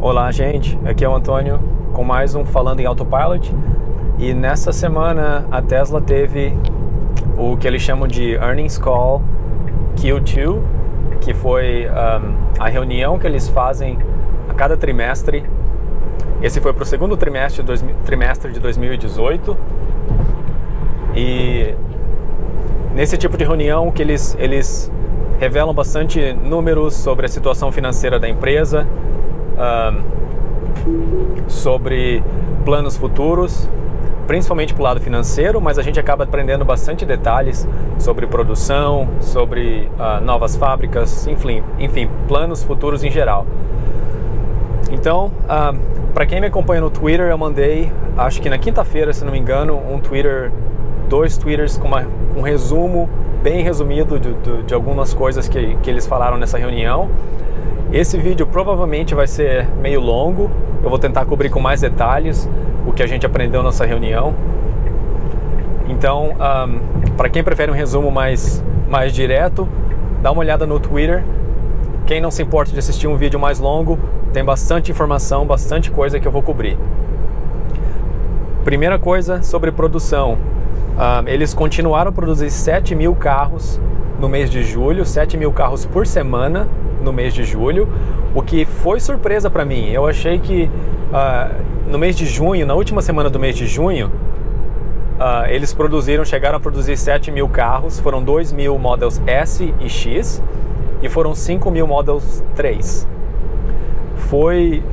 Olá, gente, aqui é o Antônio com mais um Falando em Autopilot. E nessa semana a Tesla teve o que eles chamam de Earnings Call Q2, que foi a reunião que eles fazem a cada trimestre. Esse foi para o segundo trimestre de 2018. E nesse tipo de reunião que eles revelam bastante números sobre a situação financeira da empresa, sobre planos futuros, principalmente para o lado financeiro, mas a gente acaba aprendendo bastante detalhes sobre produção, sobre novas fábricas, enfim, planos futuros em geral. Então, para quem me acompanha no Twitter, eu mandei, acho que na quinta-feira, se não me engano, dois Twitters com um resumo bem resumido de algumas coisas que eles falaram nessa reunião. Esse vídeo provavelmente vai ser meio longo, eu vou tentar cobrir com mais detalhes o que a gente aprendeu nessa reunião. Então, para quem prefere um resumo mais direto, dá uma olhada no Twitter. Quem não se importa de assistir um vídeo mais longo, tem bastante informação, bastante coisa que eu vou cobrir. Primeira coisa sobre produção. Eles continuaram a produzir 7 mil carros no mês de julho, 7 mil carros por semana no mês de julho, o que foi surpresa para mim. Eu achei que no mês de junho, na última semana do mês de junho, eles chegaram a produzir 7 mil carros, foram 2 mil Models S e X e foram 5 mil Models 3. Foi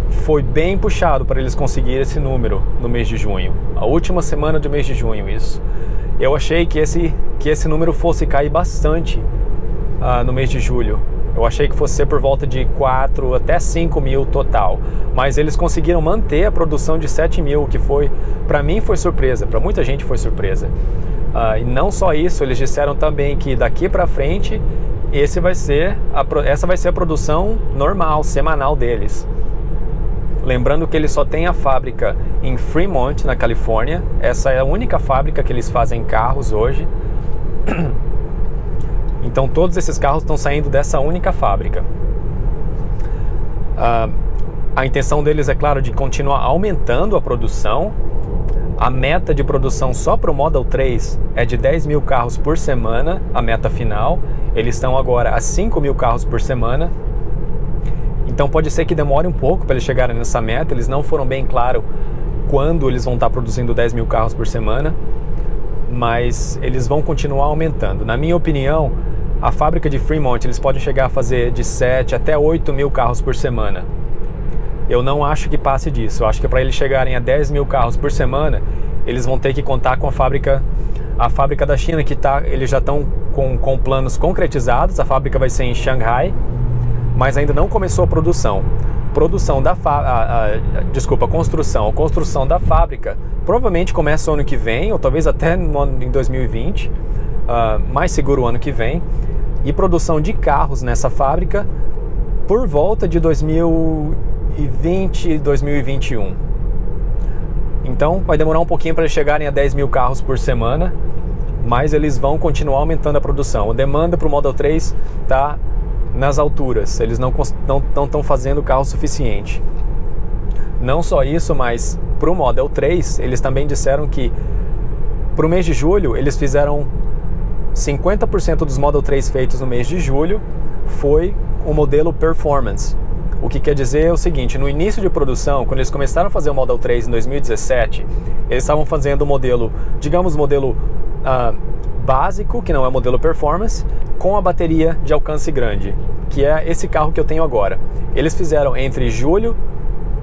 bem puxado para eles conseguirem esse número no mês de junho, a última semana do mês de junho isso. Eu achei que esse número fosse cair bastante no mês de julho. Eu achei que fosse ser por volta de 4 até 5 mil total, mas eles conseguiram manter a produção de 7 mil, que para mim foi surpresa, para muita gente foi surpresa. E não só isso, eles disseram também que daqui para frente essa vai ser a produção normal, semanal deles. Lembrando que eles só têm a fábrica em Fremont, na Califórnia. Essa é a única fábrica que eles fazem carros hoje. Então todos esses carros estão saindo dessa única fábrica. A intenção deles é, claro, de continuar aumentando a produção. A meta de produção só para o Model 3 é de 10 mil carros por semana, a meta final. Eles estão agora a 5 mil carros por semana. Então pode ser que demore um pouco para eles chegarem nessa meta. Eles não foram bem claros quando eles vão estar produzindo 10 mil carros por semana, mas eles vão continuar aumentando. Na minha opinião, a fábrica de Fremont, eles podem chegar a fazer de 7 até 8 mil carros por semana. Eu não acho que passe disso. Eu acho que para eles chegarem a 10 mil carros por semana, eles vão ter que contar com a fábrica da China, que eles já estão com planos concretizados. A fábrica vai ser em Xangai, mas ainda não começou a produção. A construção da fábrica provavelmente começa o ano que vem, ou talvez até em 2020, mais seguro o ano que vem. E produção de carros nessa fábrica por volta de 2020, 2021. Então vai demorar um pouquinho para eles chegarem a 10 mil carros por semana, mas eles vão continuar aumentando a produção. A demanda para o Model 3 está nas alturas, eles não estão fazendo carro suficiente. Não só isso, mas para o Model 3, eles também disseram que para o mês de julho, eles fizeram 50% dos Model 3 feitos no mês de julho foi o modelo Performance. O que quer dizer é o seguinte: no início de produção, quando eles começaram a fazer o Model 3 em 2017, eles estavam fazendo o modelo, digamos, modelo básico, que não é o modelo Performance, com a bateria de alcance grande, que é esse carro que eu tenho agora. Eles fizeram entre julho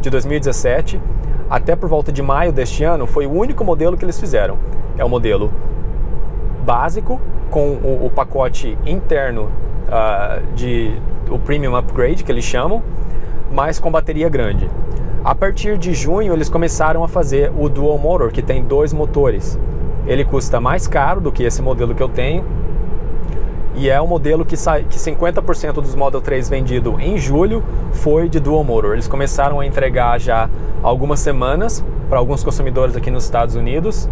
de 2017 até por volta de maio deste ano, foi o único modelo que eles fizeram. É o modelo básico, com o pacote interno o Premium Upgrade, que eles chamam, mas com bateria grande. A partir de junho, eles começaram a fazer o Dual Motor, que tem 2 motores. Ele custa mais caro do que esse modelo que eu tenho, e é um modelo que 50% dos Model 3 vendido em julho foi de Dual Motor. Eles começaram a entregar já há algumas semanas para alguns consumidores aqui nos Estados Unidos.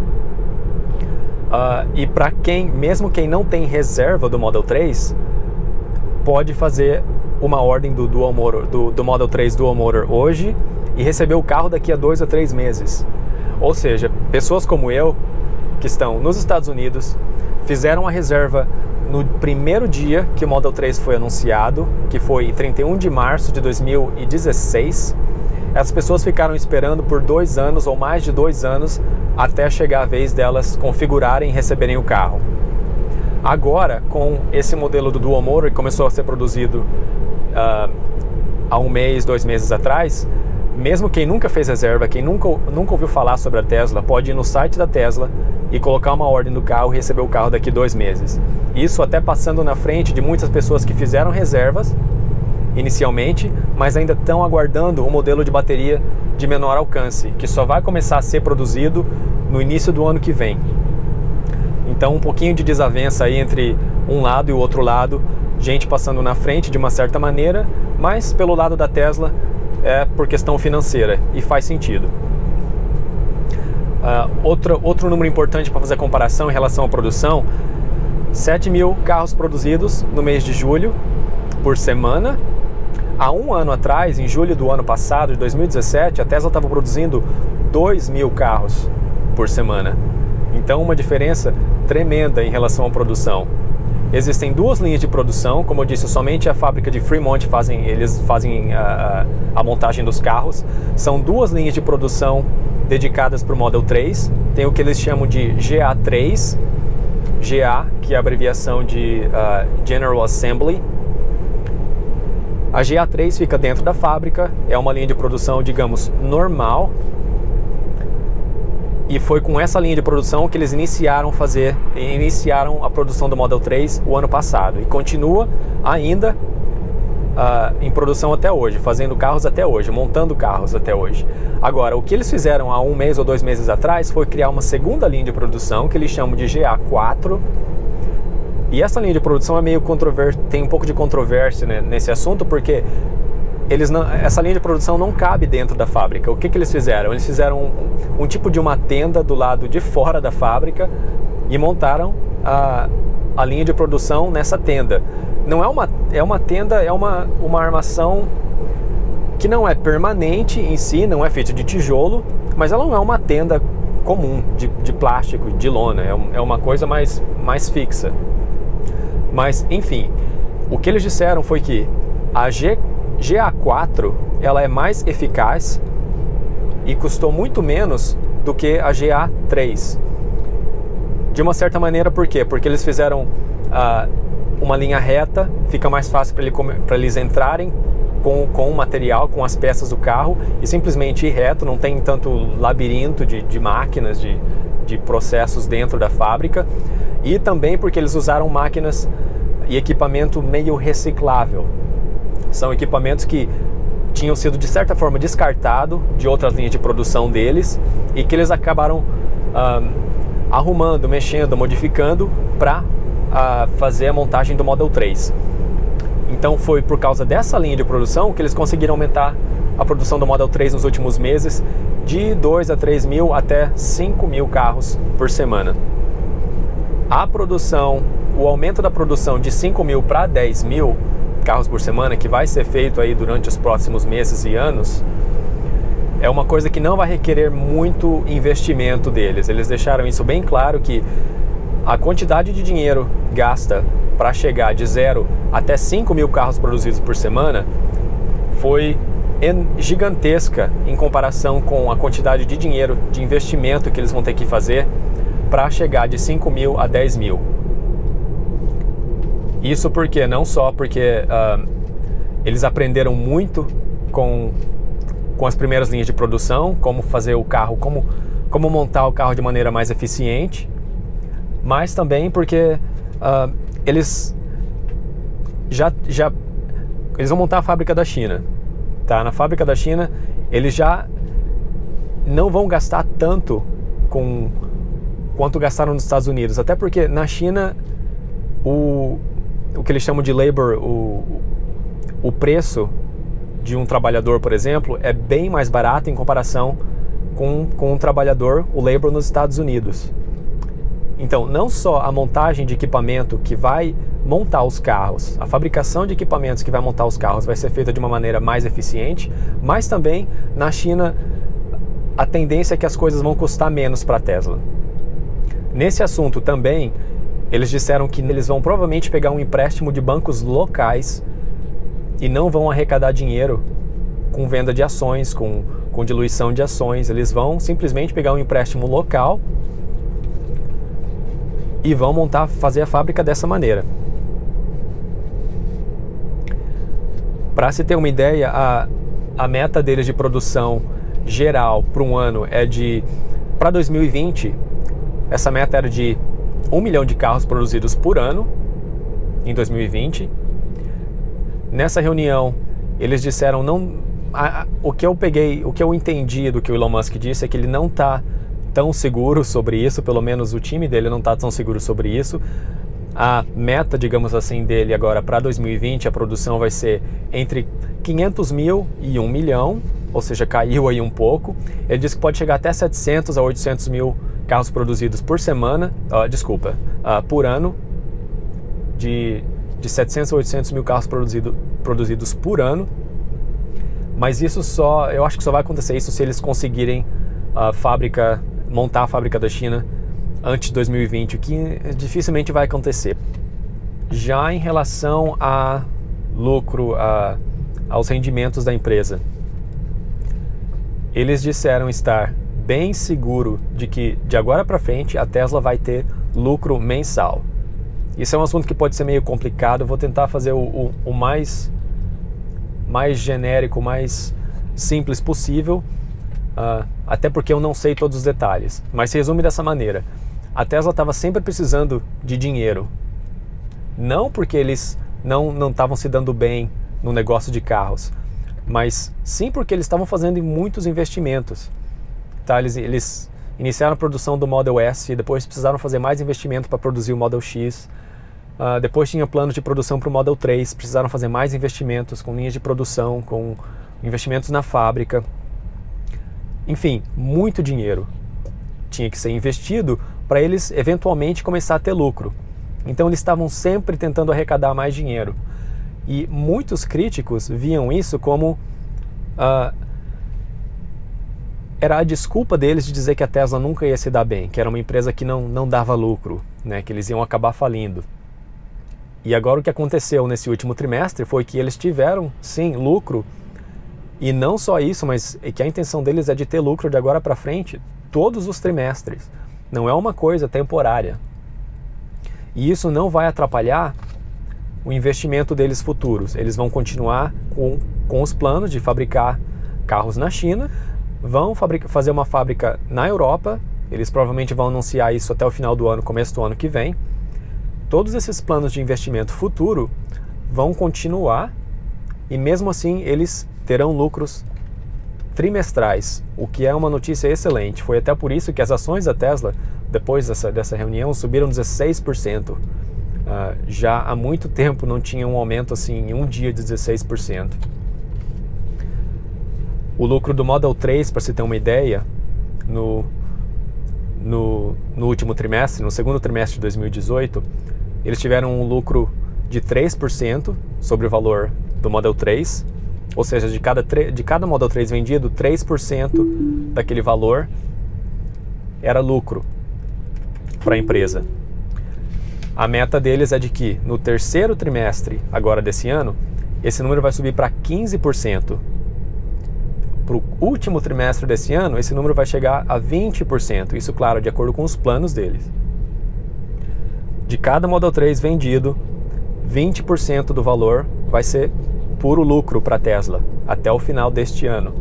E para mesmo quem não tem reserva do Model 3, pode fazer uma ordem do Dual Motor, do Model 3 Dual Motor hoje e receber o carro daqui a 2 a 3 meses. Ou seja, pessoas como eu, que estão nos Estados Unidos, fizeram a reserva no primeiro dia que o Model 3 foi anunciado, que foi 31 de março de 2016. Essas pessoas ficaram esperando por 2 anos ou mais de 2 anos até chegar a vez delas configurarem e receberem o carro. Agora, com esse modelo do Dual Motor, que começou a ser produzido há 1 mês, 2 meses atrás, mesmo quem nunca fez reserva, quem nunca ouviu falar sobre a Tesla, pode ir no site da Tesla e colocar uma ordem do carro e receber o carro daqui a 2 meses. Isso até passando na frente de muitas pessoas que fizeram reservas inicialmente, mas ainda estão aguardando o modelo de bateria de menor alcance, que só vai começar a ser produzido no início do ano que vem. Então, um pouquinho de desavença aí entre um lado e o outro lado, gente passando na frente de uma certa maneira, mas pelo lado da Tesla é por questão financeira e faz sentido. Outro número importante para fazer a comparação em relação à produção: 7 mil carros produzidos no mês de julho por semana. Há 1 ano atrás, em julho do ano passado, de 2017, a Tesla estava produzindo 2 mil carros por semana. Então, uma diferença tremenda em relação à produção. Existem 2 linhas de produção, como eu disse, somente a fábrica de Fremont eles fazem a montagem dos carros. São 2 linhas de produção dedicadas para o Model 3. Tem o que eles chamam de GA3, GA, que é a abreviação de General Assembly. A GA3 fica dentro da fábrica, é uma linha de produção, digamos, normal. E foi com essa linha de produção que eles iniciaram a produção do Model 3 o ano passado. E continua ainda em produção até hoje, fazendo carros até hoje, montando carros até hoje. Agora, o que eles fizeram há 1 mês ou 2 meses atrás foi criar uma segunda linha de produção, que eles chamam de GA4. E essa linha de produção é meio tem um pouco de controvérsia, né, nesse assunto, porque essa linha de produção não cabe dentro da fábrica. O que eles fizeram? Eles fizeram um tipo de uma tenda do lado de fora da fábrica e montaram a linha de produção nessa tenda. Não é uma tenda, é uma armação que não é permanente em si, não é feita de tijolo, mas ela não é uma tenda comum de plástico, de lona, é uma coisa mais fixa. Mas, enfim, o que eles disseram foi que a GA4 ela é mais eficaz e custou muito menos do que a GA3. De uma certa maneira, por quê? Porque eles fizeram uma linha reta, fica mais fácil para eles entrarem com o material, com as peças do carro e simplesmente ir reto, não tem tanto labirinto de máquinas, de processos dentro da fábrica. E também porque eles usaram máquinas e equipamento meio reciclável. São equipamentos que tinham sido de certa forma descartados de outras linhas de produção deles e que eles acabaram arrumando, mexendo, modificando para fazer a montagem do Model 3. Então foi por causa dessa linha de produção que eles conseguiram aumentar a produção do Model 3 nos últimos meses de 2 a 3 mil até 5 mil carros por semana. O aumento da produção de 5 mil para 10 mil carros por semana, que vai ser feito aí durante os próximos meses e anos, é uma coisa que não vai requerer muito investimento deles. Eles deixaram isso bem claro, que a quantidade de dinheiro gasta para chegar de 0 até 5 mil carros produzidos por semana foi gigantesca em comparação com a quantidade de dinheiro, de investimento que eles vão ter que fazer para chegar de 5 mil a 10 mil. Isso porque, não só porque eles aprenderam muito com as primeiras linhas de produção, como fazer o carro, como montar o carro de maneira mais eficiente, mas também porque eles vão montar a fábrica da China. Tá? Na fábrica da China, eles já não vão gastar tanto quanto gastaram nos Estados Unidos, até porque na China o que eles chamam de labor, o preço de um trabalhador, por exemplo, é bem mais barato em comparação com um trabalhador, o labor nos Estados Unidos. Então, não só a montagem de equipamento que vai montar os carros, a fabricação de equipamentos que vai montar os carros vai ser feita de uma maneira mais eficiente, mas também na China a tendência é que as coisas vão custar menos para a Tesla. Nesse assunto também, eles disseram que eles vão provavelmente pegar um empréstimo de bancos locais e não vão arrecadar dinheiro com venda de ações, com diluição de ações. Eles vão simplesmente pegar um empréstimo local e vão fazer a fábrica dessa maneira. Para se ter uma ideia, a meta deles de produção geral para um ano é para 2020, essa meta era de 1 milhão de carros produzidos por ano em 2020. Nessa reunião, eles disseram o que eu entendi do que o Elon Musk disse é que ele não está tão seguro sobre isso, pelo menos o time dele não está tão seguro sobre isso. A meta, digamos assim, dele agora para 2020, a produção vai ser entre 500 mil e 1 milhão, ou seja, caiu aí um pouco. Ele disse que pode chegar até 700 a 800 mil carros produzidos por semana, por ano, de 700 a 800 mil carros produzidos por ano. Mas isso eu acho que só vai acontecer isso se eles conseguirem montar a fábrica da China antes de 2020, o que dificilmente vai acontecer. Já em relação a lucro, aos rendimentos da empresa, eles disseram estar bem seguro de que de agora para frente a Tesla vai ter lucro mensal. Isso é um assunto que pode ser meio complicado, eu vou tentar fazer o mais genérico, mais simples possível, até porque eu não sei todos os detalhes, mas se resume dessa maneira. A Tesla estava sempre precisando de dinheiro, não porque eles não estavam se dando bem no negócio de carros, mas sim porque eles estavam fazendo muitos investimentos. Tá? Eles iniciaram a produção do Model S, depois precisaram fazer mais investimento para produzir o Model X, depois tinha planos de produção para o Model 3, precisaram fazer mais investimentos com linhas de produção, com investimentos na fábrica. Enfim, muito dinheiro tinha que ser investido para eles eventualmente começar a ter lucro. Então eles estavam sempre tentando arrecadar mais dinheiro. E muitos críticos viam isso como era a desculpa deles de dizer que a Tesla nunca ia se dar bem, que era uma empresa que não dava lucro, né, que eles iam acabar falindo. E agora o que aconteceu nesse último trimestre foi que eles tiveram, sim, lucro. E não só isso, mas que a intenção deles é de ter lucro de agora para frente todos os trimestres. Não é uma coisa temporária. E isso não vai atrapalhar o investimento deles futuros. Eles vão continuar com os planos de fabricar carros na China, vão fazer uma fábrica na Europa, eles provavelmente vão anunciar isso até o final do ano, começo do ano que vem. Todos esses planos de investimento futuro vão continuar e mesmo assim eles terão lucros trimestrais, o que é uma notícia excelente. Foi até por isso que as ações da Tesla, depois dessa reunião, subiram 16%. Já há muito tempo não tinha um aumento assim em um dia de 16%. O lucro do Model 3, para se ter uma ideia, no último trimestre, no segundo trimestre de 2018, eles tiveram um lucro de 3% sobre o valor do Model 3, ou seja, de cada Model 3 vendido, 3% daquele valor era lucro para a empresa. A meta deles é de que no terceiro trimestre agora desse ano, esse número vai subir para 15%. Para o último trimestre desse ano, esse número vai chegar a 20%. Isso, claro, de acordo com os planos deles. De cada Model 3 vendido, 20% do valor vai ser puro lucro para a Tesla até o final deste ano.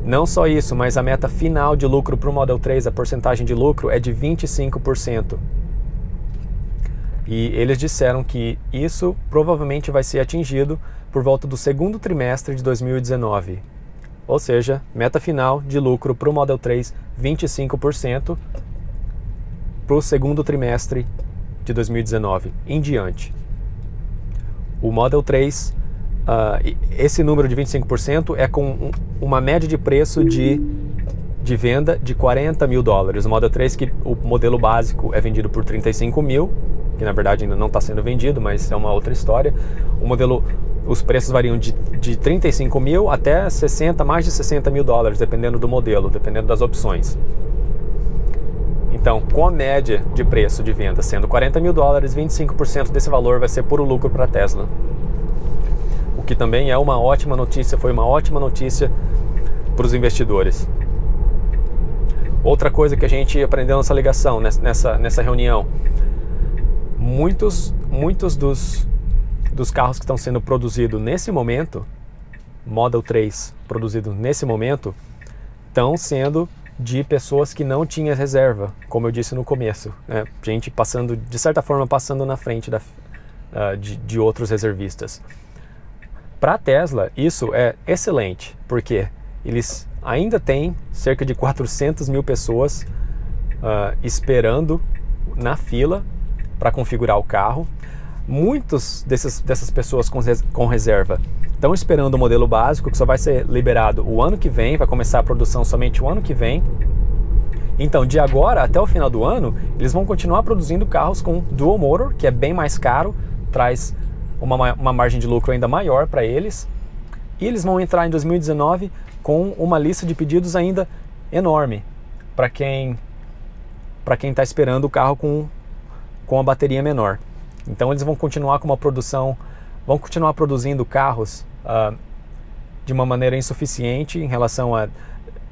Não só isso, mas a meta final de lucro para o Model 3, a porcentagem de lucro é de 25%. E eles disseram que isso provavelmente vai ser atingido por volta do segundo trimestre de 2019. Ou seja, meta final de lucro para o Model 3, 25% para o segundo trimestre de 2019 em diante. O Model 3, esse número de 25% é com uma média de preço de de venda de 40 mil dólares. O Model 3, que o modelo básico é vendido por 35 mil, que na verdade ainda não está sendo vendido, mas é uma outra história. O modelo, os preços variam de 35 mil até 60, mais de 60 mil dólares, dependendo do modelo, dependendo das opções. Então, com a média de preço de venda sendo 40 mil dólares, 25% desse valor vai ser puro lucro para a Tesla. O que também é uma ótima notícia, foi uma ótima notícia para os investidores. Outra coisa que a gente aprendeu nessa ligação, nessa reunião, muitos dos carros que estão sendo produzidos nesse momento, Model 3 produzido nesse momento, estão sendo de pessoas que não tinham reserva, como eu disse no começo, né? Gente passando, de certa forma, passando na frente de outros reservistas. Para a Tesla, isso é excelente, porque eles ainda têm cerca de 400 mil pessoas esperando na fila para configurar o carro. Muitas dessas pessoas com reserva estão esperando o modelo básico, que só vai ser liberado o ano que vem, vai começar a produção somente o ano que vem. Então, de agora até o final do ano, eles vão continuar produzindo carros com Dual Motor, que é bem mais caro, traz uma margem de lucro ainda maior para eles. E eles vão entrar em 2019 com uma lista de pedidos ainda enorme para quem está esperando o carro com a bateria menor. Então eles vão continuar com uma produção, vão continuar produzindo carros de uma maneira insuficiente em relação a...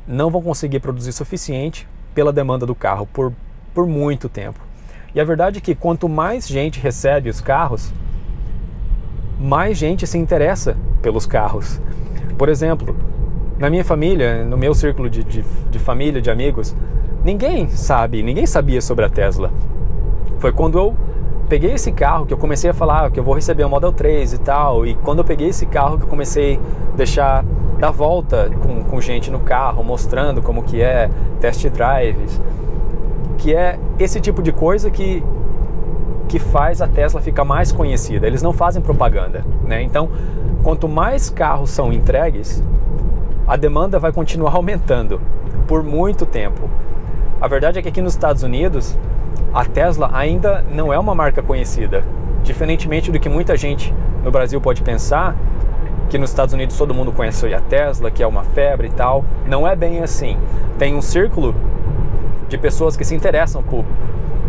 não vão conseguir produzir suficiente pela demanda do carro por muito tempo. E a verdade é que quanto mais gente recebe os carros, mais gente se interessa pelos carros. Por exemplo, na minha família, no meu círculo de família, de amigos, ninguém sabia sobre a Tesla. Foi quando eu peguei esse carro que eu comecei a falar que eu vou receber o Model 3 e tal, e quando eu peguei esse carro que eu comecei a dar volta com gente no carro, mostrando como que é, test drives, que é esse tipo de coisa que faz a Tesla ficar mais conhecida. Eles não fazem propaganda, né? Então, quanto mais carros são entregues, a demanda vai continuar aumentando por muito tempo. A verdade é que aqui nos Estados Unidos, a Tesla ainda não é uma marca conhecida. Diferentemente do que muita gente no Brasil pode pensar, que nos Estados Unidos todo mundo conhece a Tesla, que é uma febre e tal. Não é bem assim. Tem um círculo de pessoas que se interessam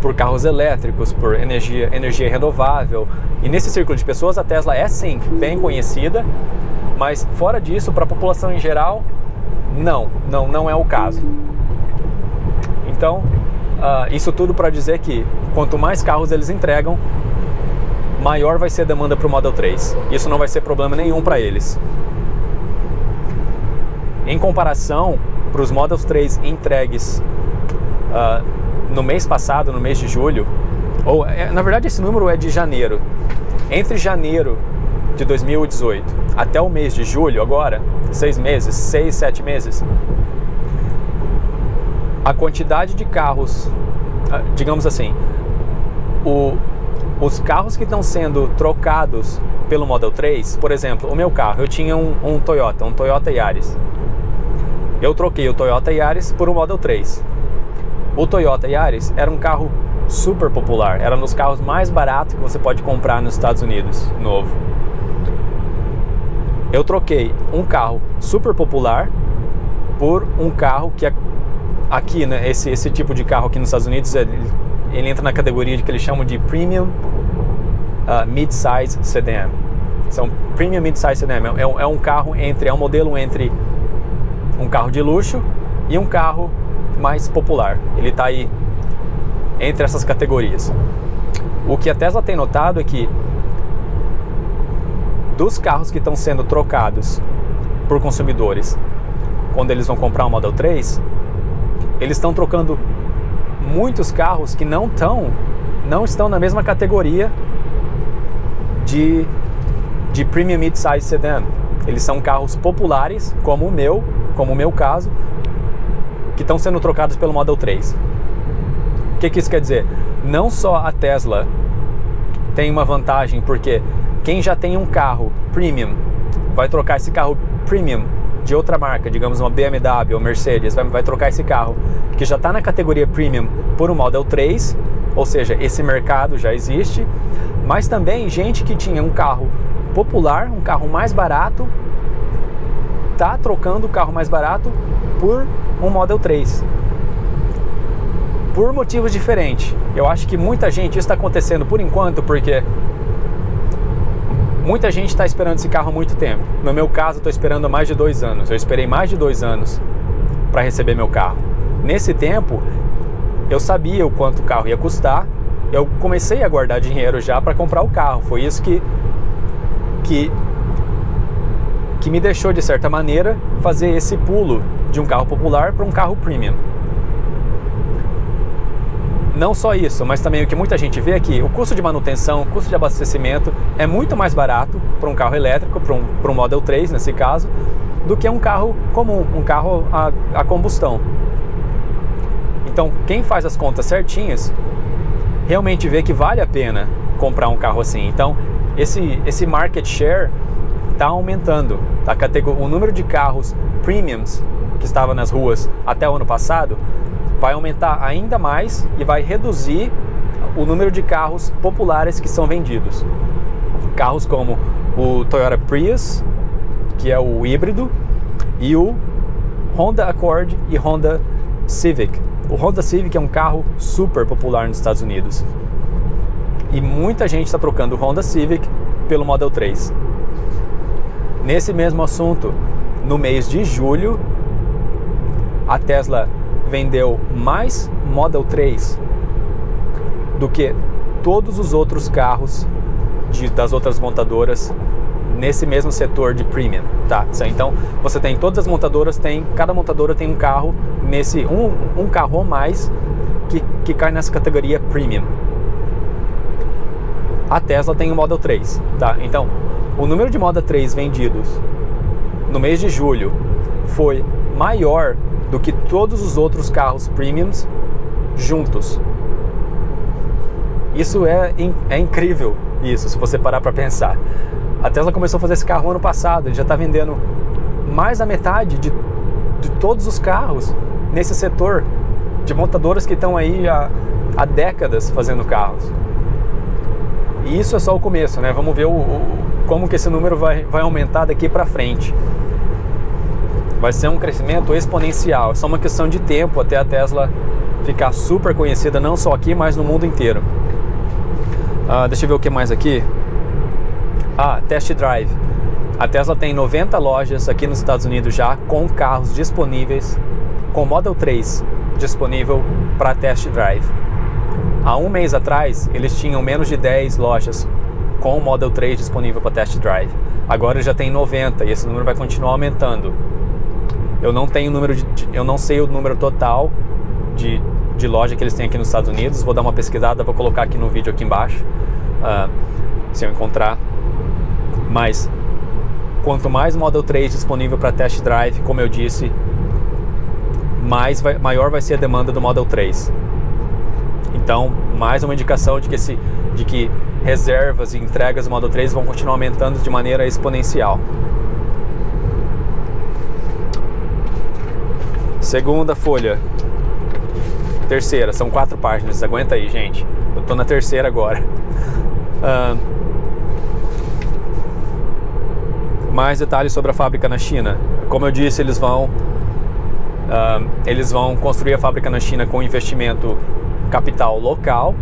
por carros elétricos, por energia renovável. E nesse círculo de pessoas, a Tesla é sim bem conhecida, mas fora disso, para a população em geral, não é o caso. Então, isso tudo para dizer que quanto mais carros eles entregam, maior vai ser a demanda para o Model 3. Isso não vai ser problema nenhum para eles. Em comparação, para os Models 3 entregues no mês passado, no mês de julho, na verdade esse número é de janeiro. Entre janeiro de 2018 até o mês de julho agora, 6 meses, 6, 7 meses, a quantidade de carros, digamos assim, os carros que estão sendo trocados pelo Model 3, por exemplo, o meu carro, eu tinha um Toyota Yaris. Eu troquei o Toyota Yaris por um Model 3. O Toyota Yaris era um carro super popular, era um dos carros mais baratos que você pode comprar nos Estados Unidos, novo. Eu troquei um carro super popular por um carro que aqui, né, esse tipo de carro aqui nos Estados Unidos, ele entra na categoria de que eles chamam de Premium Mid-Size Sedan. São Premium Mid-Size Sedan, é um carro é um modelo entre um carro de luxo e um carro mais popular. Ele está aí entre essas categorias. O que a Tesla tem notado é que dos carros que estão sendo trocados por consumidores quando eles vão comprar um Model 3, eles estão trocando muitos carros que não estão na mesma categoria de Premium Mid-Size Sedan. Eles são carros populares, como o meu caso, que estão sendo trocados pelo Model 3. O que isso quer dizer? Não só a Tesla tem uma vantagem, porque quem já tem um carro premium vai trocar esse carro premium de outra marca, digamos uma BMW ou Mercedes, vai trocar esse carro que já está na categoria Premium por um Model 3, ou seja, esse mercado já existe, mas também gente que tinha um carro popular, um carro mais barato, está trocando o carro mais barato por um Model 3. Por motivos diferentes. Eu acho que muita gente, isso está acontecendo por enquanto, porque muita gente está esperando esse carro há muito tempo. No meu caso, estou esperando há mais de 2 anos. Eu esperei mais de 2 anos para receber meu carro. Nesse tempo, eu sabia o quanto o carro ia custar. Eu comecei a guardar dinheiro já para comprar o carro. Foi isso que me deixou, de certa maneira, fazer esse pulo de um carro popular para um carro premium. Não só isso, mas também o que muita gente vê é que o custo de manutenção, o custo de abastecimento é muito mais barato para um carro elétrico, para um Model 3 nesse caso, do que um carro comum, um carro a combustão. Então, quem faz as contas certinhas, realmente vê que vale a pena comprar um carro assim. Então, esse market share está aumentando. O número de carros premiums que estava nas ruas até o ano passado vai aumentar ainda mais e vai reduzir o número de carros populares que são vendidos. Carros como o Toyota Prius, que é o híbrido, e o Honda Accord e Honda Civic. O Honda Civic é um carro super popular nos Estados Unidos. E muita gente está trocando o Honda Civic pelo Model 3. Nesse mesmo assunto, no mês de julho, a Tesla vendeu mais Model 3 do que todos os outros carros das outras montadoras nesse mesmo setor de premium, tá? Então você tem todas as montadoras, cada montadora tem um carro um carro ou mais que cai nessa categoria premium. A Tesla tem o Model 3, tá? Então o número de Model 3 vendidos no mês de julho foi maior do que todos os outros carros premiums juntos. Isso é incrível, isso, se você parar para pensar. A Tesla começou a fazer esse carro ano passado, ele já está vendendo mais da metade de todos os carros nesse setor de montadoras que estão aí há décadas fazendo carros. E isso é só o começo, né? Vamos ver como que esse número vai aumentar daqui para frente. Vai ser um crescimento exponencial. É só uma questão de tempo até a Tesla ficar super conhecida, não só aqui, mas no mundo inteiro. Deixa eu ver o que mais aqui. Test Drive. A Tesla tem 90 lojas aqui nos Estados Unidos já com carros disponíveis, com Model 3 disponível para Test Drive. Há um mês atrás, eles tinham menos de 10 lojas com o Model 3 disponível para Test Drive. Agora já tem 90 e esse número vai continuar aumentando. Eu não tenho eu não sei o número total de loja que eles têm aqui nos Estados Unidos. Vou dar uma pesquisada, vou colocar aqui no vídeo aqui embaixo, se eu encontrar. Mas quanto mais Model 3 disponível para Test Drive, como eu disse, maior vai ser a demanda do Model 3. Então, mais uma indicação de que reservas e entregas do Model 3 vão continuar aumentando de maneira exponencial. Segunda folha. Terceira, são 4 páginas, aguenta aí, gente. Eu tô na terceira agora. Mais detalhes sobre a fábrica na China. Como eu disse, eles vão construir a fábrica na China com investimento capital local.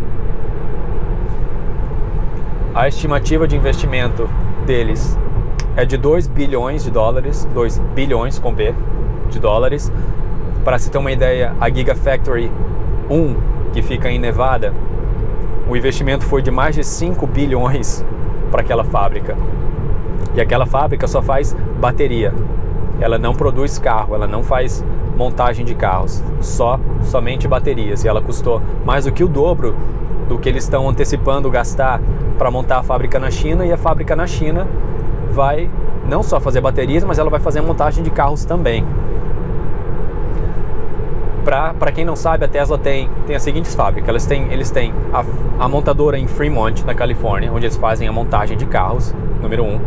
A estimativa de investimento deles é de 2 bilhões de dólares, 2 bilhões com B de dólares. Para se ter uma ideia, a Gigafactory 1, que fica em Nevada, o investimento foi de mais de 5 bilhões para aquela fábrica. E aquela fábrica só faz bateria. Ela não produz carro, ela não faz montagem de carros, somente baterias. E ela custou mais do que o dobro do que eles estão antecipando gastar para montar a fábrica na China. E a fábrica na China vai não só fazer baterias, mas ela vai fazer a montagem de carros também. Para quem não sabe, a Tesla tem as seguintes fábricas. Eles têm a montadora em Fremont, na Califórnia, onde eles fazem a montagem de carros, número 1.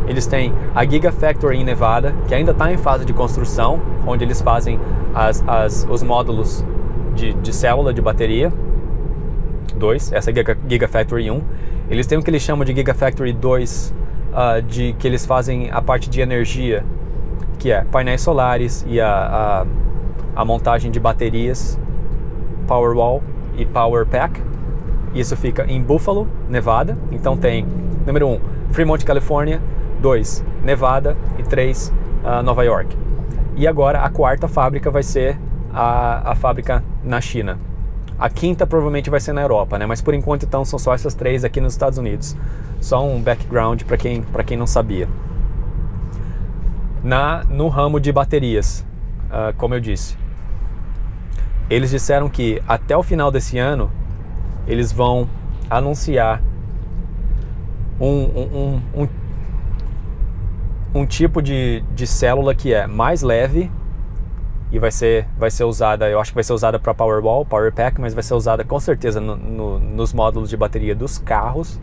Eles têm a Gigafactory em Nevada, que ainda está em fase de construção, onde eles fazem os módulos de célula de bateria. 2, essa é a Gigafactory 1. Eles têm o que eles chamam de Gigafactory 2, que eles fazem a parte de energia, que é painéis solares e a montagem de baterias, Powerwall e Powerpack. Isso fica em Buffalo, Nevada. Então tem, número 1, Fremont, Califórnia, 2, Nevada e 3, Nova York. E agora a quarta fábrica vai ser a fábrica na China. A quinta provavelmente vai ser na Europa, né? Mas por enquanto então são só essas 3 aqui nos Estados Unidos. Só um background para quem não sabia. No ramo de baterias, como eu disse, eles disseram que até o final desse ano eles vão anunciar um tipo de célula que é mais leve e vai ser usada, eu acho que vai ser usada para Powerwall, Powerpack, mas vai ser usada com certeza nos módulos de bateria dos carros.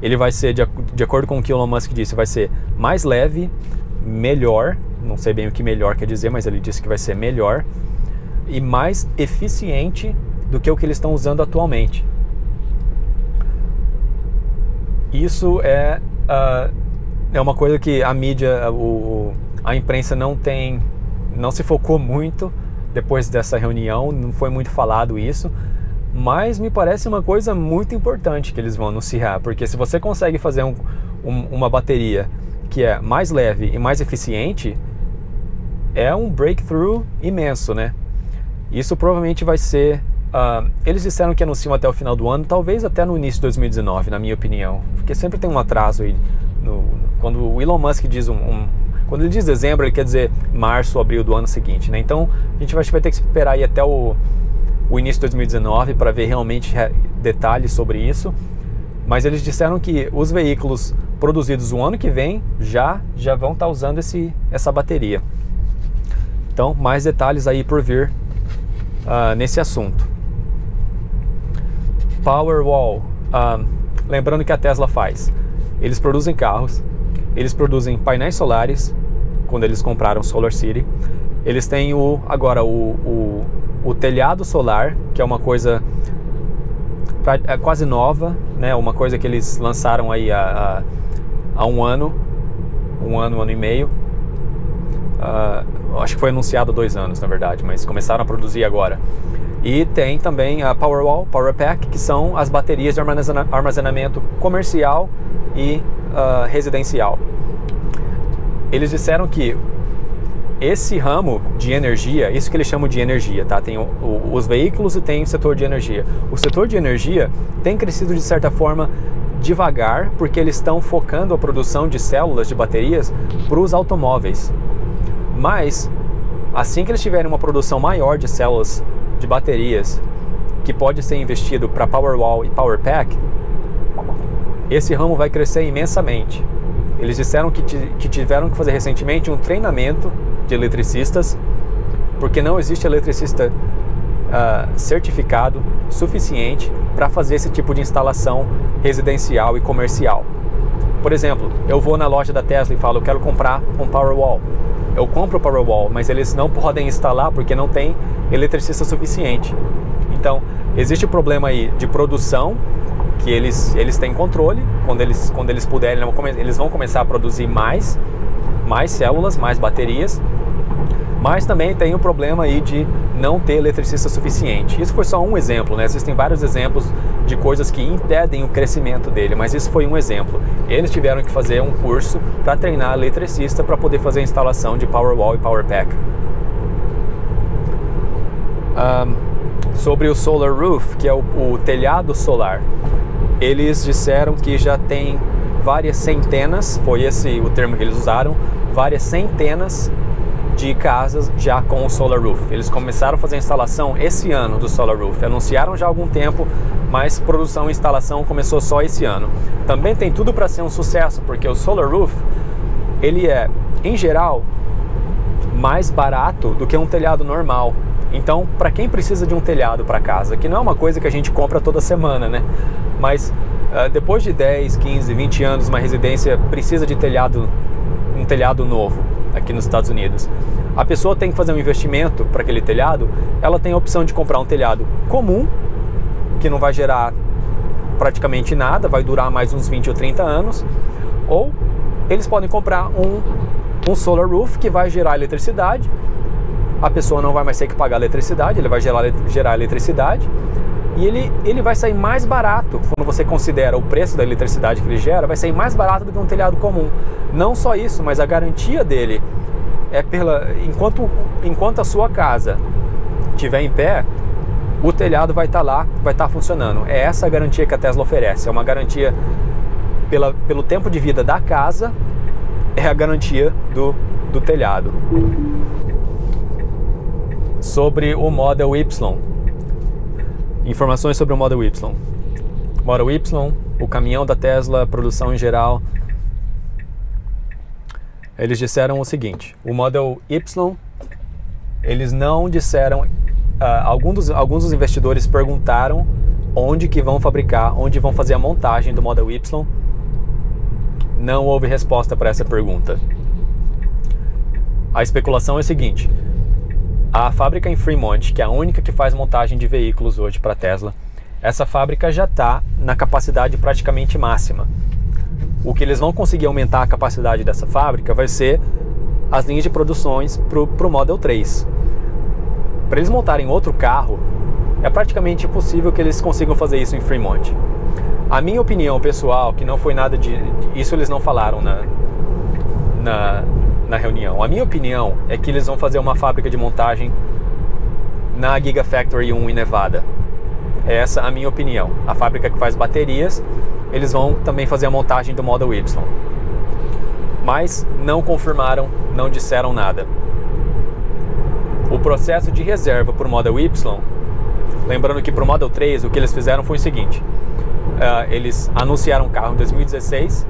Ele vai ser, de acordo com o que Elon Musk disse, vai ser mais leve, melhor, não sei bem o que melhor quer dizer, mas ele disse que vai ser melhor e mais eficiente do que o que eles estão usando atualmente. Isso é uma coisa que a mídia, a imprensa não se focou muito depois dessa reunião, não foi muito falado isso, mas me parece uma coisa muito importante que eles vão anunciar, porque se você consegue fazer uma bateria que é mais leve e mais eficiente, é um breakthrough imenso, né? Isso provavelmente vai ser... eles disseram que anunciam até o final do ano, talvez até no início de 2019, na minha opinião, porque sempre tem um atraso aí. Quando o Elon Musk diz quando ele diz dezembro, ele quer dizer março, abril do ano seguinte, né? Então a gente vai ter que esperar aí até o início de 2019 para ver realmente detalhes sobre isso. Mas eles disseram que os veículos produzidos o ano que vem já vão estar usando essa bateria. Então, mais detalhes aí por vir nesse assunto. Powerwall, lembrando que a Tesla faz. Eles produzem carros, eles produzem painéis solares, quando eles compraram Solar City. Eles têm agora o telhado solar, que é uma coisa quase nova, né? Uma coisa que eles lançaram aí há um ano e meio. Acho que foi anunciado há 2 anos, na verdade, mas começaram a produzir agora. E tem também a Powerwall, Powerpack, que são as baterias de armazenamento comercial e residencial. Eles disseram que esse ramo de energia, isso que eles chamam de energia, tá? Tem os veículos e tem o setor de energia. O setor de energia tem crescido de certa forma devagar, porque eles estão focando a produção de células de baterias para os automóveis. Mas assim que eles tiverem uma produção maior de células de baterias que pode ser investido para Powerwall e Powerpack, esse ramo vai crescer imensamente. Eles disseram que tiveram que fazer recentemente um treinamento de eletricistas, porque não existe eletricista certificado suficiente para fazer esse tipo de instalação residencial e comercial. Por exemplo, eu vou na loja da Tesla e falo, eu quero comprar um Powerwall. Eu compro o Powerwall, mas eles não podem instalar porque não tem eletricista suficiente. Então, existe o problema aí de produção, que eles têm controle. Quando eles puderem, eles vão começar a produzir mais células, mais baterias. Mas também tem o problema aí de não ter eletricista suficiente. Isso foi só um exemplo, né? Existem vários exemplos de coisas que impedem o crescimento dele, mas isso foi um exemplo. Eles tiveram que fazer um curso para treinar eletricista para poder fazer a instalação de Powerwall e Powerpack. Sobre o Solar Roof, que é o telhado solar, eles disseram que já tem várias centenas, foi esse o termo que eles usaram, várias centenas de casas já com o Solar Roof. Eles começaram a fazer a instalação esse ano do Solar Roof, anunciaram já há algum tempo, mas produção e instalação começou só esse ano. Também tem tudo para ser um sucesso, porque o Solar Roof, ele é, em geral, mais barato do que um telhado normal. Então, para quem precisa de um telhado para casa, que não é uma coisa que a gente compra toda semana, né? Mas depois de 10, 15, 20 anos, uma residência precisa de um telhado novo aqui nos Estados Unidos. A pessoa tem que fazer um investimento para aquele telhado, ela tem a opção de comprar um telhado comum, que não vai gerar praticamente nada, vai durar mais uns 20 ou 30 anos, ou eles podem comprar um solar roof que vai gerar eletricidade. A pessoa não vai mais ter que pagar eletricidade, ele vai gerar eletricidade, e ele vai sair mais barato. Quando você considera o preço da eletricidade que ele gera, vai sair mais barato do que um telhado comum. Não só isso, mas a garantia dele é enquanto a sua casa estiver em pé, o telhado vai estar lá, vai estar funcionando. É essa a garantia que a Tesla oferece. É uma garantia pelo tempo de vida da casa, é a garantia do telhado. Sobre o Model Y. Informações sobre o Model Y. Model Y, o caminhão da Tesla, produção em geral. Eles disseram o seguinte: o Model Y, eles não disseram. Alguns dos investidores perguntaram onde que vão fabricar, onde vão fazer a montagem do Model Y. Não houve resposta para essa pergunta. A especulação é a seguinte: a fábrica em Fremont, que é a única que faz montagem de veículos hoje para a Tesla, essa fábrica já está na capacidade praticamente máxima. O que eles vão conseguir aumentar a capacidade dessa fábrica vai ser as linhas de produções para o Model 3. Para eles montarem outro carro, é praticamente impossível que eles consigam fazer isso em Fremont. A minha opinião pessoal, que não foi nada de... Isso eles não falaram na reunião. A minha opinião é que eles vão fazer uma fábrica de montagem na Gigafactory 1 em Nevada. É essa a minha opinião. A fábrica que faz baterias, eles vão também fazer a montagem do Model Y. Mas não confirmaram, não disseram nada. O processo de reserva para o Model Y, lembrando que para o Model 3 o que eles fizeram foi o seguinte: eles anunciaram o carro em 2016,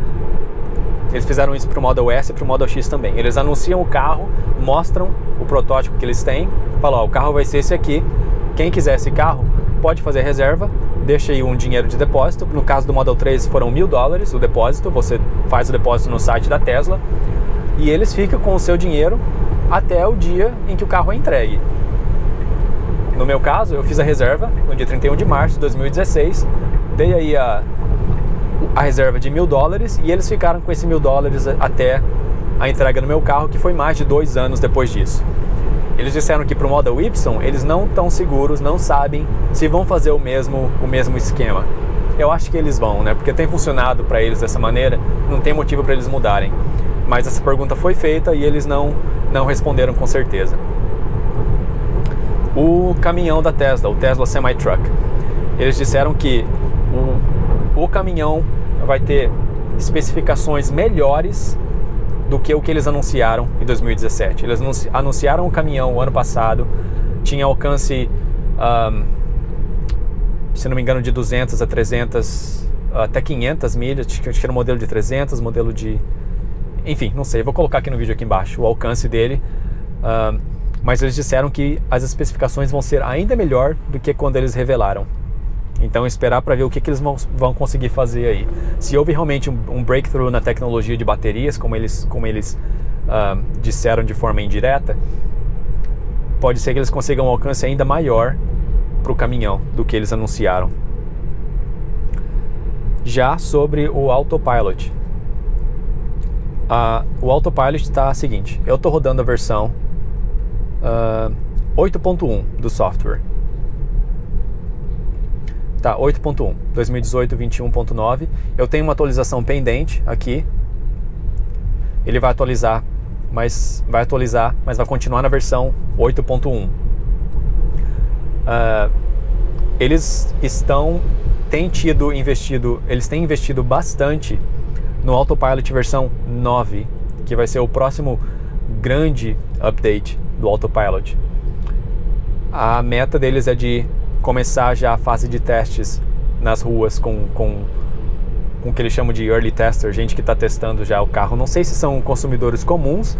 eles fizeram isso para o Model S e para o Model X também. Eles anunciam o carro, mostram o protótipo que eles têm, falam: ó, o carro vai ser esse aqui, quem quiser esse carro pode fazer reserva, deixa aí um dinheiro de depósito. No caso do Model 3 foram $1.000 o depósito, você faz o depósito no site da Tesla e eles ficam com o seu dinheiro até o dia em que o carro é entregue. No meu caso, eu fiz a reserva no dia 31 de março de 2016, dei aí a reserva de $1.000 e eles ficaram com esse $1.000 até a entrega no meu carro, que foi mais de 2 anos depois disso. Eles disseram que para o Model Y eles não estão seguros, não sabem se vão fazer o mesmo esquema. Eu acho que eles vão, né? Porque tem funcionado para eles dessa maneira, não tem motivo para eles mudarem. Mas essa pergunta foi feita e eles não responderam com certeza. O caminhão da Tesla, o Tesla Semi-Truck, eles disseram que o caminhão vai ter especificações melhores do que o que eles anunciaram em 2017. Eles anunciaram o caminhão o ano passado, tinha alcance, se não me engano, de 200 a 300, até 500 milhas, acho que era um modelo de 300, modelo de... Enfim, não sei, vou colocar aqui no vídeo aqui embaixo o alcance dele, mas eles disseram que as especificações vão ser ainda melhor do que quando eles revelaram. Então esperar para ver o que eles vão conseguir fazer aí. Se houve realmente um breakthrough na tecnologia de baterias, como eles disseram de forma indireta, pode ser que eles consigam um alcance ainda maior para o caminhão do que eles anunciaram. Já sobre o Autopilot, o Autopilot está a seguinte: eu estou rodando a versão 8.1 do software. Tá, 8.1, 2018, 21.9. Eu tenho uma atualização pendente aqui. Ele vai atualizar, mas vai continuar na versão 8.1. Eles têm investido bastante no Autopilot versão 9, que vai ser o próximo grande update do Autopilot. A meta deles é de começar já a fase de testes nas ruas com o que eles chamam de early tester, gente que está testando já o carro. Não sei se são consumidores comuns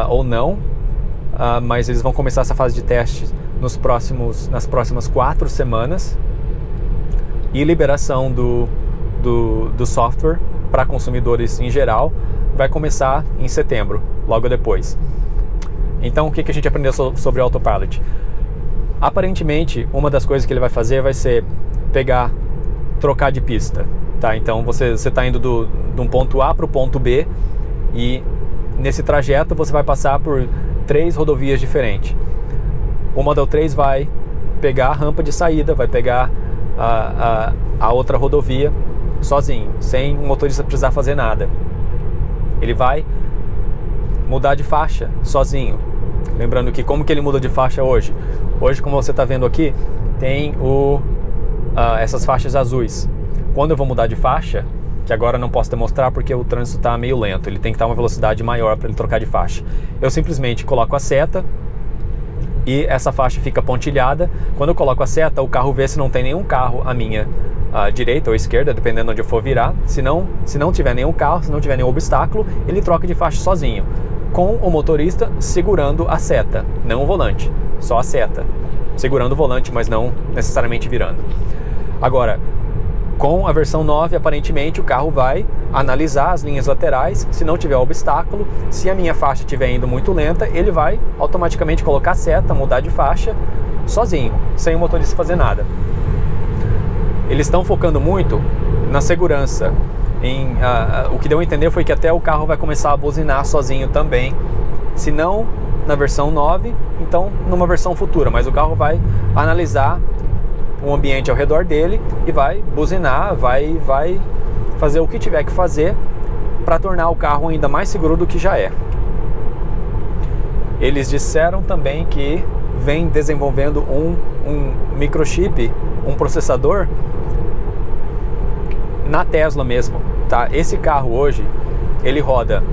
ou não, mas eles vão começar essa fase de testes nas próximas 4 semanas, e liberação do do software para consumidores em geral vai começar em setembro, logo depois. Então, o que a gente aprendeu sobre o Autopilot? Aparentemente, uma das coisas que ele vai fazer vai ser trocar de pista, tá? Então, você está indo de um ponto A para o ponto B e nesse trajeto você vai passar por 3 rodovias diferentes. O Model 3 vai pegar a rampa de saída, vai pegar a outra rodovia sozinho, sem o motorista precisar fazer nada. Ele vai mudar de faixa sozinho. Lembrando que como que ele muda de faixa hoje? Hoje, como você está vendo aqui, tem essas faixas azuis. Quando eu vou mudar de faixa, que agora eu não posso demonstrar porque o trânsito está meio lento, ele tem que estar uma velocidade maior para ele trocar de faixa. Eu simplesmente coloco a seta e essa faixa fica pontilhada. Quando eu coloco a seta, o carro vê se não tem nenhum carro à minha direita ou esquerda, dependendo de onde eu for virar. Se não tiver nenhum carro, se não tiver nenhum obstáculo, ele troca de faixa sozinho, com o motorista segurando a seta, não o volante, só a seta, segurando o volante, mas não necessariamente virando. Agora, com a versão 9, aparentemente o carro vai analisar as linhas laterais, se não tiver obstáculo, se a minha faixa estiver indo muito lenta, ele vai automaticamente colocar a seta, mudar de faixa, sozinho, sem o motorista fazer nada. Eles estão focando muito na segurança. O que deu a entender foi que até o carro vai começar a buzinar sozinho também, se não na versão 9, então numa versão futura, mas o carro vai analisar o ambiente ao redor dele e vai buzinar, vai fazer o que tiver que fazer para tornar o carro ainda mais seguro do que já é. Eles disseram também que vem desenvolvendo um microchip, um processador na Tesla mesmo, tá? Esse carro hoje, ele roda...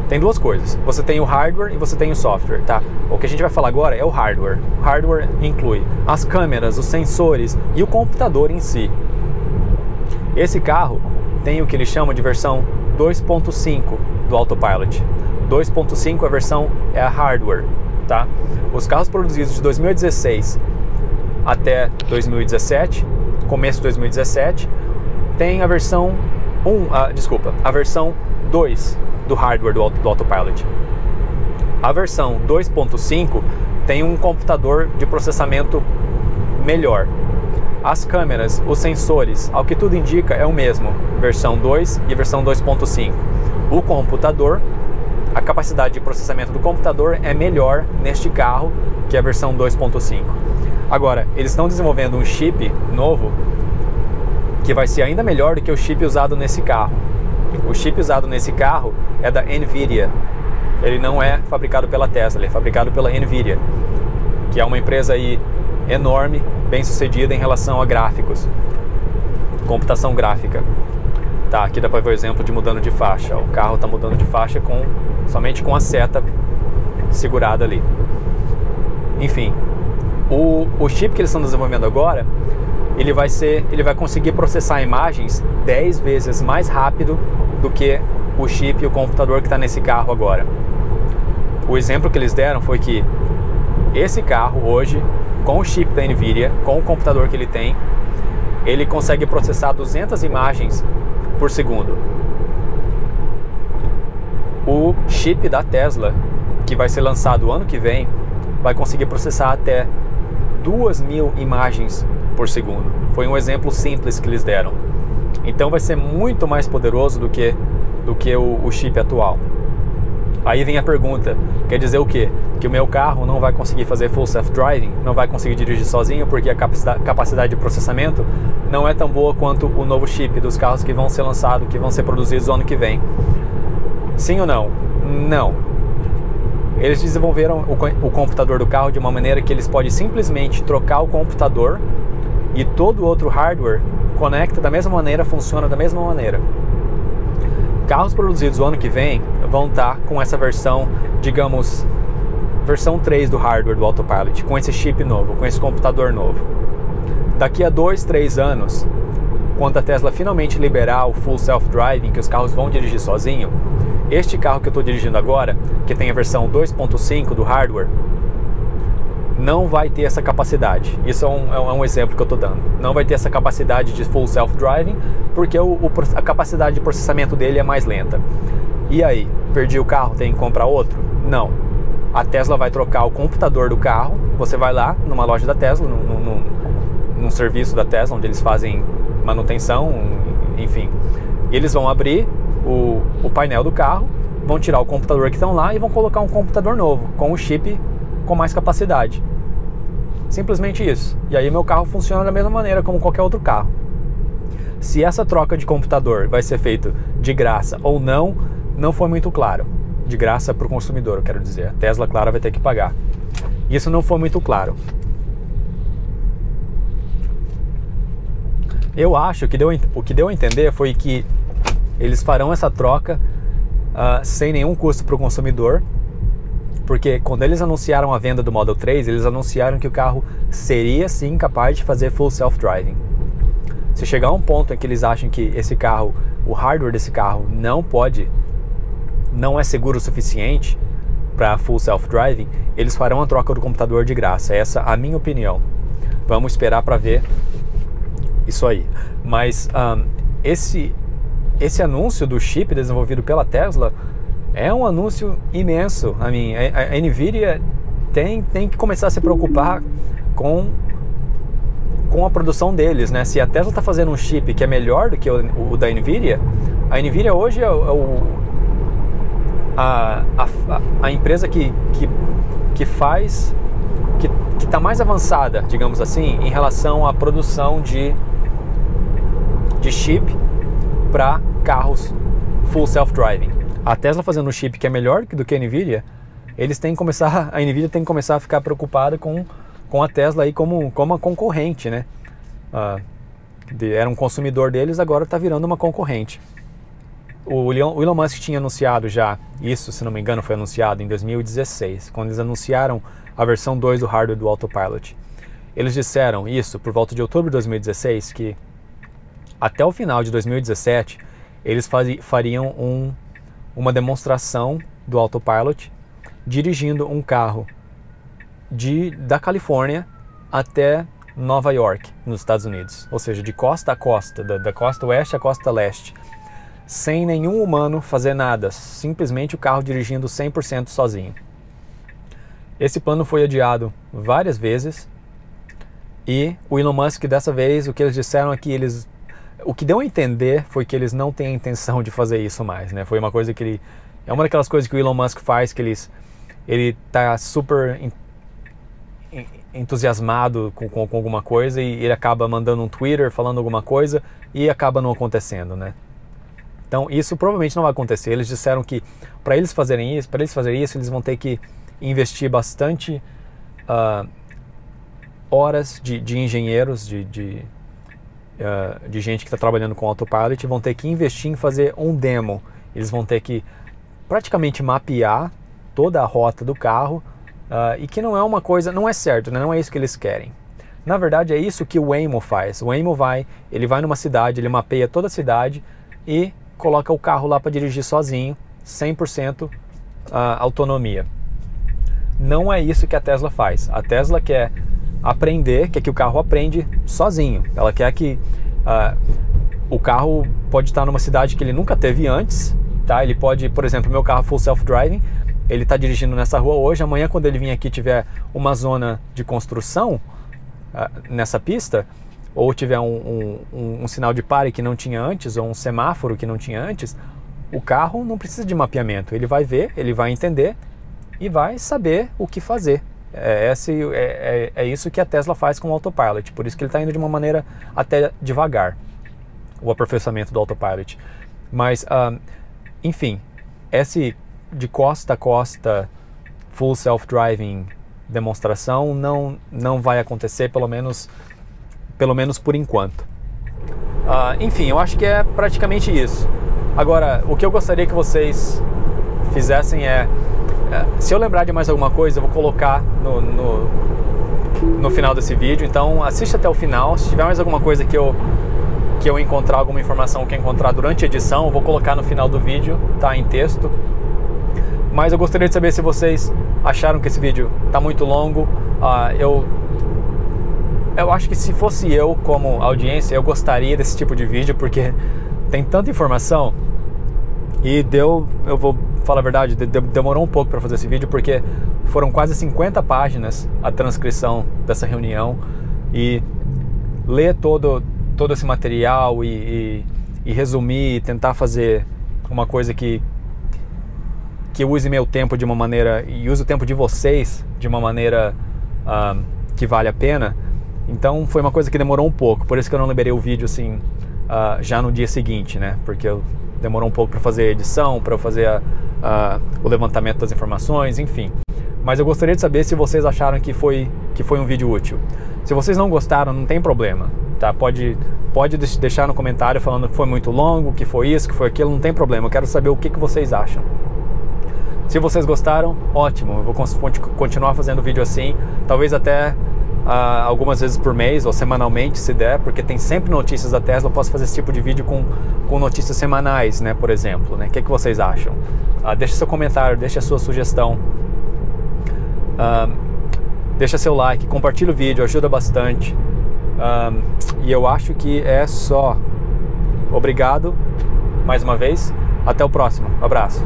Tem duas coisas, você tem o hardware e você tem o software, tá? O que a gente vai falar agora é o hardware. O hardware inclui as câmeras, os sensores e o computador em si. Esse carro tem o que eles chamam de versão 2.5 do Autopilot. 2.5 a versão é a hardware, tá? Os carros produzidos de 2016 até 2017, começo de 2017, tem a versão a versão 2 do hardware do Autopilot. A versão 2.5 tem um computador de processamento melhor. As câmeras, os sensores, ao que tudo indica, é o mesmo, versão 2 e versão 2.5. O computador, a capacidade de processamento do computador é melhor neste carro que a versão 2.5. Agora, eles estão desenvolvendo um chip novo que vai ser ainda melhor do que o chip usado nesse carro. O chip usado nesse carro é da NVIDIA. Ele não é fabricado pela Tesla, ele é fabricado pela NVIDIA, que é uma empresa aí enorme, bem sucedida em relação a gráficos, computação gráfica. Tá, aqui dá para ver o exemplo de mudando de faixa. O carro está mudando de faixa somente com a seta segurada ali. Enfim, o chip que eles estão desenvolvendo agora, ele vai conseguir processar imagens 10 vezes mais rápido do que o chip e o computador que está nesse carro agora. O exemplo que eles deram foi que esse carro hoje, com o chip da NVIDIA, com o computador que ele tem, ele consegue processar 200 imagens por segundo. O chip da Tesla, que vai ser lançado ano que vem, vai conseguir processar até 2.000 imagens por segundo. Foi um exemplo simples que eles deram. Então vai ser muito mais poderoso do que o chip atual. Aí vem a pergunta, quer dizer o quê? Que o meu carro não vai conseguir fazer full self-driving, não vai conseguir dirigir sozinho porque a capacidade de processamento não é tão boa quanto o novo chip dos carros que vão ser lançados, que vão ser produzidos no ano que vem. Sim ou não? Não. Eles desenvolveram o computador do carro de uma maneira que eles podem simplesmente trocar o computador e todo o outro hardware conecta da mesma maneira, funciona da mesma maneira. Carros produzidos no ano que vem vão estar com essa versão, digamos, versão 3 do hardware do Autopilot, com esse chip novo, com esse computador novo. Daqui a 2, 3 anos, quando a Tesla finalmente liberar o full self-driving, que os carros vão dirigir sozinho, este carro que eu estou dirigindo agora, que tem a versão 2.5 do hardware, não vai ter essa capacidade. Isso é um exemplo que eu estou dando. Não vai ter essa capacidade de full self-driving, porque a capacidade de processamento dele é mais lenta. E aí, perdi o carro, tem que comprar outro? Não. A Tesla vai trocar o computador do carro. Você vai lá numa loja da Tesla, num serviço da Tesla, onde eles fazem manutenção, enfim. E eles vão abrir o painel do carro, vão tirar o computador que estão lá e vão colocar um computador novo, com um chip com mais capacidade. Simplesmente isso. E aí meu carro funciona da mesma maneira como qualquer outro carro. Se essa troca de computador vai ser feita de graça ou não, não foi muito claro. De graça para o consumidor, eu quero dizer. A Tesla, claro, vai ter que pagar. Isso não foi muito claro. Eu acho que o que deu a entender foi que eles farão essa troca sem nenhum custo para o consumidor, porque quando eles anunciaram a venda do Model 3, eles anunciaram que o carro seria sim capaz de fazer full self-driving. Se chegar a um ponto em que eles acham que esse carro, o hardware desse carro não é seguro o suficiente para full self-driving, eles farão a troca do computador de graça. Essa é a minha opinião. Vamos esperar para ver isso aí. Mas esse anúncio do chip desenvolvido pela Tesla é um anúncio imenso. A NVIDIA tem que começar a se preocupar com a produção deles, né? Se a Tesla está fazendo um chip que é melhor do que o da NVIDIA, a NVIDIA hoje é a empresa que está mais avançada, digamos assim, em relação à produção de chip para carros full self-driving. A Tesla fazendo um chip que é melhor do que a NVIDIA, a NVIDIA tem que começar a ficar preocupada com a Tesla aí como uma concorrente, né? Era um consumidor deles, agora está virando uma concorrente. O Elon Musk tinha anunciado já isso, se não me engano, foi anunciado em 2016, quando eles anunciaram a versão 2 do hardware do Autopilot. Eles disseram isso por volta de outubro de 2016, que até o final de 2017 eles fariam uma demonstração do Autopilot dirigindo um carro da Califórnia até Nova York, nos Estados Unidos. Ou seja, de costa a costa, da costa oeste à costa leste, sem nenhum humano fazer nada, simplesmente o carro dirigindo 100% sozinho. Esse plano foi adiado várias vezes e o Elon Musk, dessa vez, o que eles disseram é que o que deu a entender foi que eles não têm a intenção de fazer isso mais, né? Foi uma coisa que é uma daquelas coisas que o Elon Musk faz, que ele tá super entusiasmado com alguma coisa e ele acaba mandando um Twitter falando alguma coisa e acaba não acontecendo, né? Então isso provavelmente não vai acontecer. Eles disseram que para eles fazerem isso, eles vão ter que investir bastante horas de engenheiros, de gente que está trabalhando com Autopilot, vão ter que investir em fazer um demo. Eles vão ter que praticamente mapear toda a rota do carro, e que não é uma coisa, não é certo, né? Não é isso que eles querem. Na verdade é isso que o Waymo faz. O Waymo ele vai numa cidade, ele mapeia toda a cidade e coloca o carro lá para dirigir sozinho, 100% autonomia. Não é isso que a Tesla faz. A Tesla quer quer que o carro aprende sozinho. Ela quer que o carro pode estar numa cidade que ele nunca teve antes, tá? Ele pode, por exemplo, meu carro full self-driving, ele está dirigindo nessa rua hoje, amanhã quando ele vir aqui tiver uma zona de construção nessa pista, ou tiver um sinal de pare que não tinha antes, ou um semáforo que não tinha antes, o carro não precisa de mapeamento. Ele vai ver, ele vai entender e vai saber o que fazer. É isso que a Tesla faz com o Autopilot. Por isso que ele está indo de uma maneira até devagar, o aperfeiçoamento do Autopilot. Mas, enfim, esse de costa a costa full self-driving demonstração não vai acontecer, pelo menos por enquanto. Enfim, eu acho que é praticamente isso. Agora, o que eu gostaria que vocês fizessem se eu lembrar de mais alguma coisa, eu vou colocar no final desse vídeo. Então assiste até o final. Se tiver mais alguma coisa que eu encontrar, alguma informação que eu encontrar durante a edição, eu vou colocar no final do vídeo, tá, em texto. Mas eu gostaria de saber se vocês acharam que esse vídeo está muito longo. Eu acho que se fosse eu como audiência, eu gostaria desse tipo de vídeo, porque tem tanta informação e eu vou falar a verdade, demorou um pouco para fazer esse vídeo, porque foram quase 50 páginas a transcrição dessa reunião, e ler todo esse material e resumir, e tentar fazer uma coisa que use meu tempo de uma maneira, e use o tempo de vocês de uma maneira que vale a pena. Então foi uma coisa que demorou um pouco, por isso que eu não liberei o vídeo assim já no dia seguinte, né? Porque demorou um pouco para fazer a edição, para fazer o levantamento das informações, enfim. Mas eu gostaria de saber se vocês acharam que foi um vídeo útil. Se vocês não gostaram, não tem problema, tá? Pode deixar no comentário falando que foi muito longo, que foi isso, que foi aquilo, não tem problema. Eu quero saber o que vocês acham. Se vocês gostaram, ótimo, eu vou continuar fazendo vídeo assim, talvez até algumas vezes por mês ou semanalmente, se der, porque tem sempre notícias da Tesla. Eu posso fazer esse tipo de vídeo com notícias semanais, né, por exemplo, né? O que vocês acham? Deixa seu comentário, deixa a sua sugestão, deixa seu like, compartilha o vídeo, ajuda bastante. E eu acho que é só. Obrigado mais uma vez, até o próximo, abraço.